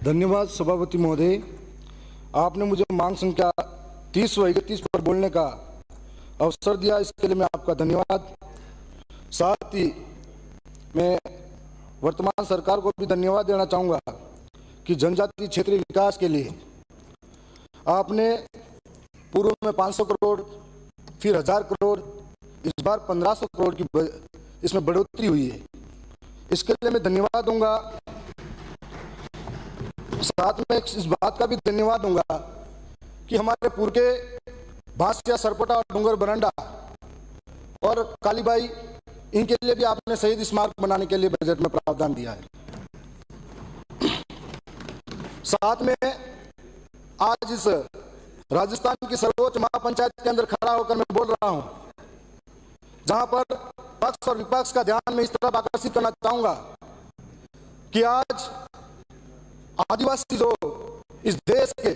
धन्यवाद सभापति महोदय, आपने मुझे मांग संख्या 30 व 31 पर बोलने का अवसर दिया, इसके लिए मैं आपका धन्यवाद। साथ ही मैं वर्तमान सरकार को भी धन्यवाद देना चाहूँगा कि जनजातीय क्षेत्रीय विकास के लिए आपने पूर्व में 500 करोड़, फिर 1000 करोड़, इस बार 1500 करोड़ की इसमें बढ़ोतरी हुई है। इसके लिए मैं धन्यवाद दूंगा। साथ में इस बात का भी धन्यवाद दूंगा कि हमारे पूर्व के भासिया, सरपटा और डूंगर बरंडा और कालीबाई, इनके लिए भी आपने शहीद स्मारक बनाने के लिए बजट में प्रावधान दिया है। साथ में आज इस राजस्थान की सर्वोच्च महापंचायत के अंदर खड़ा होकर मैं बोल रहा हूं, जहां पर पक्ष और विपक्ष का ध्यान मैं इस तरफ आकर्षित करना चाहूंगा कि आज आदिवासी जो इस देश के,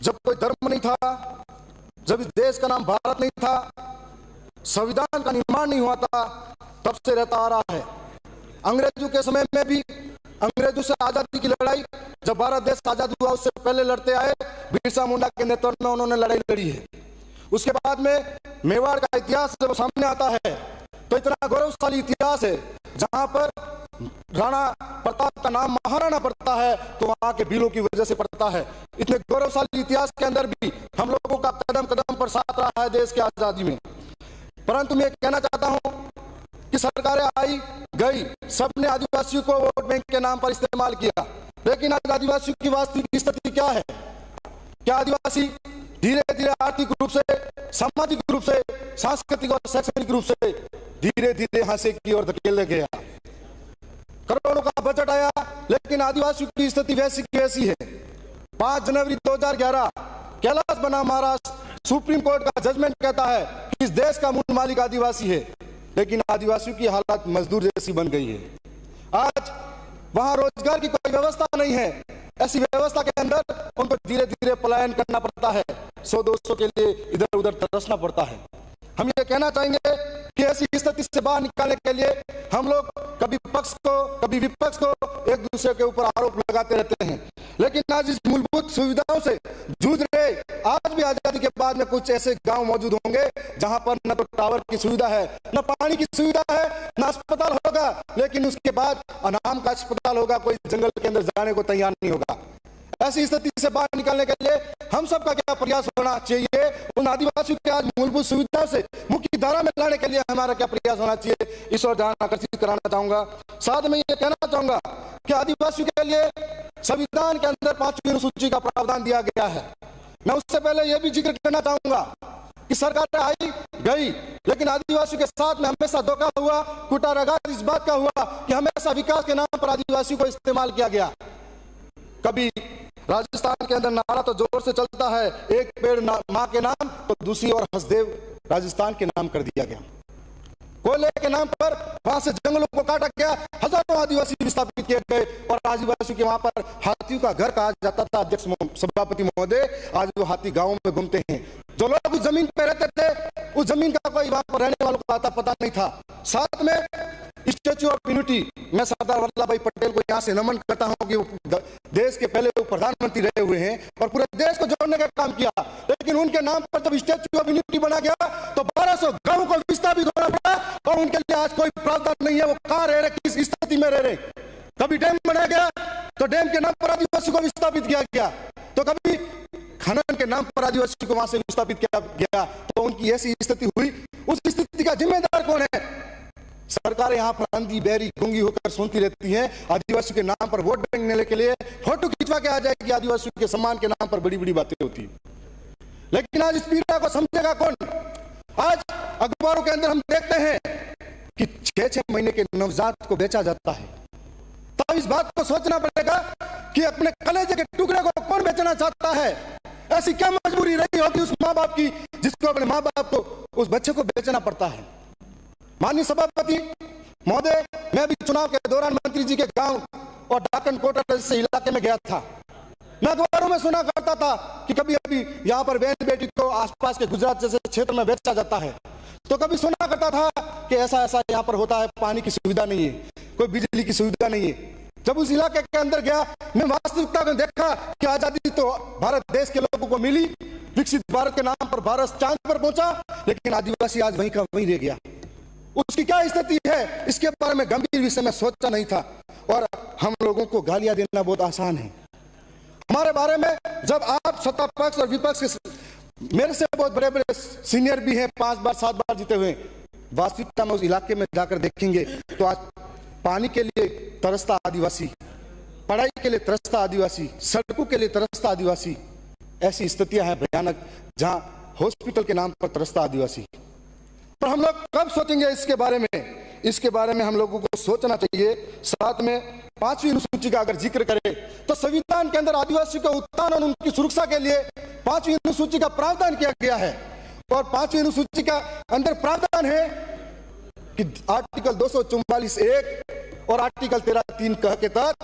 जब कोई धर्म नहीं था, जब इस देश का नाम भारत नहीं था, संविधान का निर्माण नहीं हुआ था, तब से रहता आ रहा है। अंग्रेजों के समय में भी, अंग्रेजों से आजादी की लड़ाई जब भारत देश आजाद हुआ उससे पहले लड़ते आए, बिरसा मुंडा के नेतृत्व में उन्होंने लड़ाई लड़ी है। उसके बाद में मेवाड़ का इतिहास जब सामने आता है तो इतना गौरवशाली इतिहास है, जहां पर राणा प्रताप का नाम महाराणा पड़ता है तो वहां के वीरों की वजह से पड़ता है। इतने गौरवशाली इतिहास के अंदर भी हम लोगों का कदम कदम पर साथ रहा है देश की आजादी में। परंतु मैं कहना चाहता हूं कि सरकारें आई गई, सबने आदिवासियों को वोट बैंक के नाम पर इस्तेमाल किया, लेकिन आज आदिवासियों की वास्तविक स्थिति क्या है? क्या आदिवासी धीरे धीरे आर्थिक रूप से, सामाजिक रूप से, सांस्कृतिक और शैक्षणिक रूप से धीरे धीरे हांसे की ओर धकेल गया? करोड़ों का बजट आया, लेकिन आदिवासियों की स्थिति वैसी की वैसी है। 5 जनवरी 2011 कैलाश बना महाराष्ट्र, सुप्रीम कोर्ट का जजमेंट कहता है कि इस देश का मूल मालिक आदिवासी है, लेकिन आदिवासियों की हालत मजदूर जैसी बन गई है। आज वहां रोजगार की कोई व्यवस्था नहीं है। ऐसी व्यवस्था के अंदर उनको धीरे धीरे पलायन करना पड़ता है, 100-200 के लिए इधर उधर तरसना पड़ता है। हम ये कहना चाहेंगे कि ऐसी स्थिति से बाहर निकालने के लिए हम लोग कभी पक्ष को कभी विपक्ष को एक दूसरे के ऊपर आरोप लगाते रहते हैं, लेकिन आज इस मूलभूत सुविधाओं से जूझ रहे, आज भी आजादी के बाद में कुछ ऐसे गांव मौजूद होंगे जहां पर न तो टावर की सुविधा है, न पानी की सुविधा है, न अस्पताल होगा, लेकिन उसके बाद अनाम का अस्पताल होगा, कोई जंगल के अंदर जाने को तैयार नहीं होगा। ऐसी स्थिति से बाहर निकालने के लिए हम सबका क्या प्रयास होना चाहिए? उन आदिवासियों के आज मूलभूत सुविधा से मुख्य धारा में लाने के लिए हमारा क्या प्रयास होना चाहिए, इस ओर ध्यान आकर्षित कराना चाहूंगा। साथ में ये कहना चाहूंगा कि आदिवासियों के लिए संविधान के अंदर 5वीं अनुसूची का प्रावधान दिया गया है। मैं उससे पहले यह भी जिक्र करना चाहूंगा कि सरकार आई गई, लेकिन आदिवासियों के साथ में हमेशा धोखा हुआ, कुटाराघात इस बात का हुआ कि हमेशा विकास के नाम पर आदिवासियों को इस्तेमाल किया गया। कभी राजस्थान के अंदर नारा तो जोर से चलता है, एक पेड़ मां के नाम, तो दूसरी ओर हसदेव राजस्थान के नाम कर दिया गया। कोयले के नाम पर वहां से जंगलों को काटा गया, हजारों आदिवासी विस्थापित किए गए और आदिवासियों के वहां पर हाथियों का घर कहा जाता था। अध्यक्ष सभापति महोदय, आज वो हाथी गांवों में घूमते हैं। जो लोग उस जमीन पे रहते थे, उस जमीन का कोई वहां पर रहने वालों को आता पता नहीं था। साथ में स्टैच्यू ऑफ यूनिटी, मैं सरदार वल्लभ भाई पटेल को यहाँ से नमन करता हूँ कि वो देश के पहले वो प्रधानमंत्री रहे हुए हैं और पूरे देश को जोड़ने का काम किया, लेकिन उनके नाम पर जब स्टैच्यू ऑफ यूनिटी बना गया तो 1200 गांवों को विस्थापित होना पड़ा और उनके लिए आज कोई प्रावधान नहीं है। वो कहाँ रह रहे, किस स्थिति में रह रहे? कभी डैम बनाया गया तो डैम के नाम पर आदिवासी को विस्थापित किया गया, तो कभी खनन के नाम पर आदिवासी को वहां से विस्थापित किया गया, तो उनकी ऐसी स्थिति हुई। उस स्थिति का जिम्मेदार कौन है? सरकार यहाँ पर अंधी बहरी गूंगी होकर सुनती रहती है। आदिवासी के नाम पर वोट बैंक लेने के लिए फोटो खिंचवा के आ जाएगी, आदिवासियों के सम्मान के नाम पर बड़ी बड़ी बातें होती है, लेकिन आज इस पीड़ा को समझेगा कौन? आज अखबारों के अंदर हम देखते हैं कि 6-6 महीने के नवजात को बेचा जाता है। तब इस बात को सोचना पड़ेगा कि अपने कलेजे के टुकड़े को कौन बेचना चाहता है? ऐसी क्या मजबूरी रही होगी उस माँ बाप की, जिसको अपने माँ बाप को, उस बच्चे को बेचना पड़ता है? माननीय सभापति महोदय, मैं भी चुनाव के दौरान मंत्री जी के गांव और डाकन कोटा जैसे इलाके में गया था। मैं अखबारों में सुना करता था कि कभी कभी यहाँ पर बहन बेटी को आसपास के गुजरात जैसे क्षेत्र में बेचा जाता है, तो कभी सुना करता था कि ऐसा ऐसा यहाँ पर होता है, पानी की सुविधा नहीं है। कोई बिजली की सुविधा नहीं है। जब उस इलाके के अंदर गया, मैं वास्तविकता को देखा कि आजादी तो भारत देश के लोगों को मिली, विकसित भारत के नाम पर भारत चांद पर पहुंचा, लेकिन आदिवासी आज वहीं का वहीं रह गया। उसकी क्या स्थिति है, इसके बारे में गंभीर विषय में सोचा नहीं था। और हम लोगों को गालियां देना बहुत आसान है। हमारे बारे में जब आप सत्ता पक्ष और विपक्ष के, मेरे से बहुत बड़े बड़े सीनियर भी हैं, 5 बार 7 बार जीते हुए, वास्तविकता में उस इलाके में जाकर देखेंगे तो आज पानी के लिए तरसता आदिवासी, पढ़ाई के लिए तरसता आदिवासी, सड़कों के लिए तरसता आदिवासी, ऐसी स्थितियां हैं भयानक, जहां हॉस्पिटल के नाम पर तरसता आदिवासी। पर हम लोग कब सोचेंगे इसके बारे में? इसके बारे में हम लोगों को सोचना चाहिए। साथ में 5वीं अनुसूची का अगर जिक्र करें तो संविधान के अंदर आदिवासियों का उत्थान और उनकी सुरक्षा के लिए 5वीं अनुसूची का प्रावधान किया गया है। और 5वीं अनुसूची का अंदर प्रावधान है कि आर्टिकल 244(1) और आर्टिकल 13(3) के तहत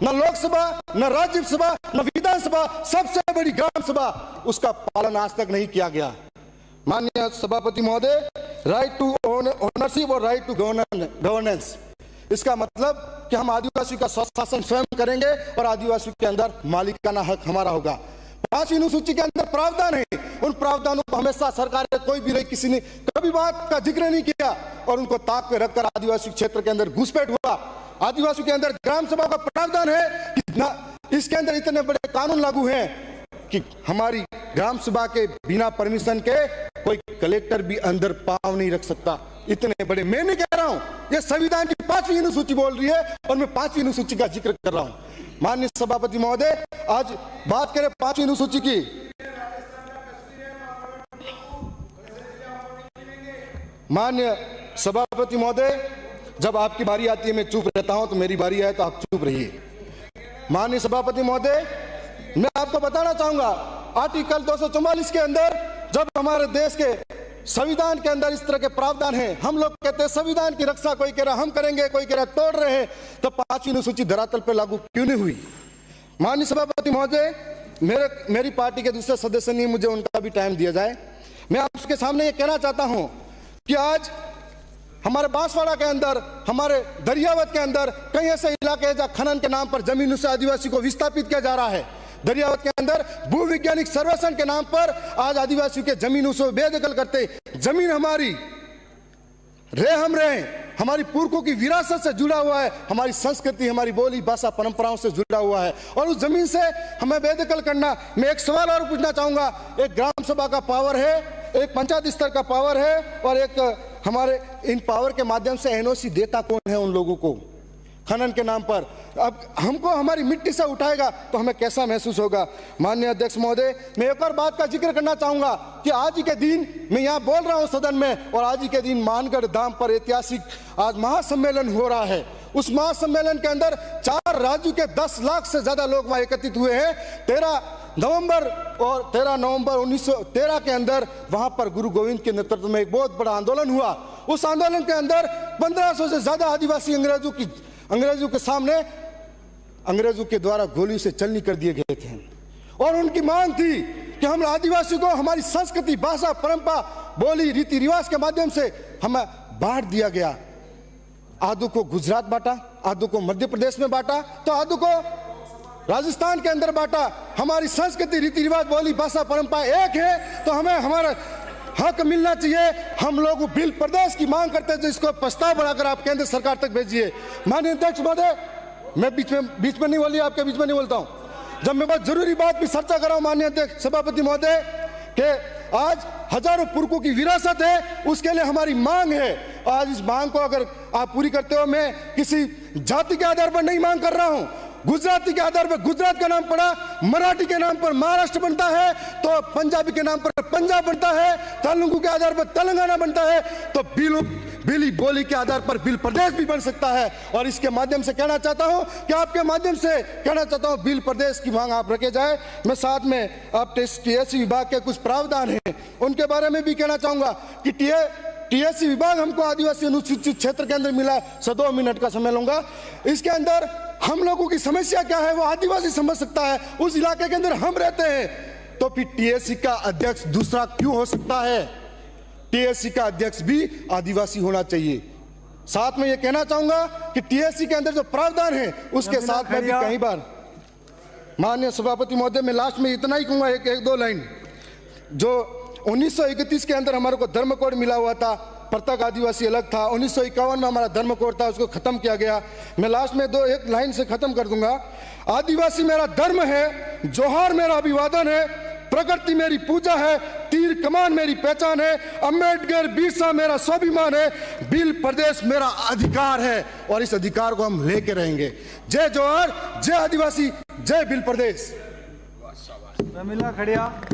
न लोकसभा, न राज्यसभा, न विधानसभा, सबसे बड़ी ग्राम सभा, उसका पालन आज तक नहीं किया गया। माननीय सभापति महोदय, राइट टू ओनरशिप और राइट टू गवर्नेंस, इसका मतलब कि हम आदिवासी का स्वशासन स्वयं करेंगे और आदिवासी के अंदर मालिकाना हक हमारा होगा। 5वीं अनुसूची के अंदर प्रावधान है, उन प्रावधानों को हमेशा सरकार ने, कोई भी रही, किसी ने कभी बात का जिक्र नहीं किया और उनको ताक पे रखकर आदिवासी क्षेत्र के अंदर घुसपैठ हुआ। आदिवासी के अंदर ग्राम सभा का प्रावधान है कि इसके अंदर इतने बड़े कानून लागू हैं कि हमारी ग्राम सभा के बिना परमिशन के कोई कलेक्टर भी अंदर पांव नहीं रख सकता। इतने बड़े, मैं नहीं कह रहा हूं, ये संविधान की 5वीं अनुसूची बोल रही है और मैं 5वीं अनुसूची का जिक्र कर रहा हूं। माननीय सभापति महोदय, आज बात करें 5वीं अनुसूची की, माननीय सभापति महोदय, जब आपकी बारी आती है मैं चुप रहता हूं, तो मेरी बारी आए तो आप चुप रहिए। माननीय सभापति महोदय, मैं आपको बताना चाहूंगा, आर्टिकल 244 के अंदर जब हमारे देश के संविधान के अंदर इस तरह के प्रावधान हैं, हम लोग कहते हैं संविधान की रक्षा, कोई कह रहा हम करेंगे, कोई कह रहा तोड़ रहे हैं, तो 5वीं अनुसूची धरातल पर लागू क्यों नहीं हुई? माननीय सभापति महोदय, मेरी पार्टी के दूसरे सदस्य नहीं, मुझे उनका भी टाइम दिया जाए। मैं आपके सामने ये कहना चाहता हूं कि आज हमारे बांसवाड़ा के अंदर, हमारे दरियावत के अंदर कई ऐसे इलाके हैं जहां खनन के नाम पर जमीनों से आदिवासी को विस्थापित किया जा रहा है। दरियावत के अंदर भूवैज्ञानिक सर्वेक्षण के नाम पर आज आदिवासियों के जमीनों से बेदखल करते, जमीन हमारी हम रहे, हमारी पुरखों की विरासत से जुड़ा हुआ है, हमारी संस्कृति, हमारी बोली भाषा परंपराओं से जुड़ा हुआ है, और उस जमीन से हमें बेदखल करना। मैं एक सवाल और पूछना चाहूंगा, एक ग्राम सभा का पावर है, एक पंचायत स्तर का पावर है, और एक हमारे इन पावर के माध्यम से एनओसी देता कौन है उन लोगों को खनन के नाम पर? अब हमको हमारी मिट्टी से उठाएगा तो हमें कैसा महसूस होगा? माननीय अध्यक्ष महोदय, मैं एक और बात का जिक्र करना चाहूंगा कि आज ही के दिन मैं यहाँ बोल रहा हूँ सदन में, और आज ही के दिन मानगढ़ धाम पर ऐतिहासिक आज महासम्मेलन हो रहा है। उस महासम्मेलन के अंदर 4 राज्यों के 10 लाख से ज्यादा लोग वहां एकत्रित हुए हैं। 13 नवंबर 1913 के अंदर वहां पर गुरु गोविंद के नेतृत्व में एक बहुत बड़ा आंदोलन हुआ। उस आंदोलन के अंदर 1500 से ज्यादा आदिवासी अंग्रेजों के सामने अंग्रेजों के द्वारा गोली से चलनी कर दिए गए थे, और उनकी मांग थी कि हम आदिवासी को हमारी संस्कृति, भाषा, परंपरा, बोली, रीति रिवाज के माध्यम से हमें बांट दिया गया। आधो को गुजरात बांटा, आधो को मध्य प्रदेश में बांटा, तो आधो को राजस्थान के अंदर बांटा। हमारी संस्कृति, रीति रिवाज, बोली, भाषा, परंपरा एक है, तो हमें हमारा हक मिलना चाहिए। हम लोग बिल प्रदेश की मांग करते हैं, जिसको प्रस्ताव बनाकर आप केंद्र सरकार तक भेजिए। माननीय अध्यक्ष महोदय, मैं बीच में नहीं बोली, आपके बीच में नहीं बोलता हूं। जब मैं बहुत जरूरी बात भी चर्चा कर रहा हूं माननीय अध्यक्ष सभापति महोदय, कि आज हजारों पुरखों की विरासत है, उसके लिए हमारी मांग है। आज इस मांग को अगर आप पूरी करते हो, मैं किसी जाति के आधार पर नहीं मांग कर रहा हूं, गुजराती के आधार पर गुजरात का नाम पड़ा, मराठी के नाम पर महाराष्ट्र बनता है, तो पंजाबी के नाम पर पंजाब बनता है, तेलुगु के आधार पर तेलंगाना बनता है, तो बिली बोली के आधार पर बिल प्रदेश भी बन सकता है। और इसके माध्यम से कहना चाहता हूं कि आपके माध्यम से कहना चाहता हूं, बिल प्रदेश की मांग आप रखे जाए। मैं साथ में आप टीएससी विभाग के कुछ प्रावधान हैं उनके बारे में भी कहना चाहूंगा कि टीएससी विभाग हमको आदिवासी अनुसूचित क्षेत्र के अंदर मिला। 2 मिनट का समय लूंगा। इसके अंदर हम लोगों की समस्या क्या है वो आदिवासी समझ सकता है। उस इलाके के अंदर हम रहते हैं, तो फिर टीएससी का अध्यक्ष दूसरा क्यों हो सकता है? टीएससी का अध्यक्ष भी आदिवासी होना चाहिए। साथ में ये कहना चाहूंगा कि टीएससी के अंदर जो प्रावधान है उसके साथ में भी कई बार, माननीय सभापति महोदय, मैं लास्ट में इतना ही कहूंगा, एक दो लाइन। जो 1931 के अंदर हमारे को धर्म कोड मिला हुआ था, पृथक आदिवासी अलग था, 1951 में हमारा धर्म कोड था, उसको खत्म किया गया। मैं लास्ट में एक लाइन से खत्म कर दूंगा। आदिवासी मेरा धर्म है, जोहार मेरा अभिवादन है, प्रकृति मेरी पूजा है, तीर कमान मेरी पहचान है, अम्बेडकर बिरसा मेरा स्वाभिमान है, भील प्रदेश मेरा अधिकार है और इस अधिकार को हम लेके रहेंगे। जय जोहार, जय आदिवासी, जय भील प्रदेश। प्रमिला खड़िया।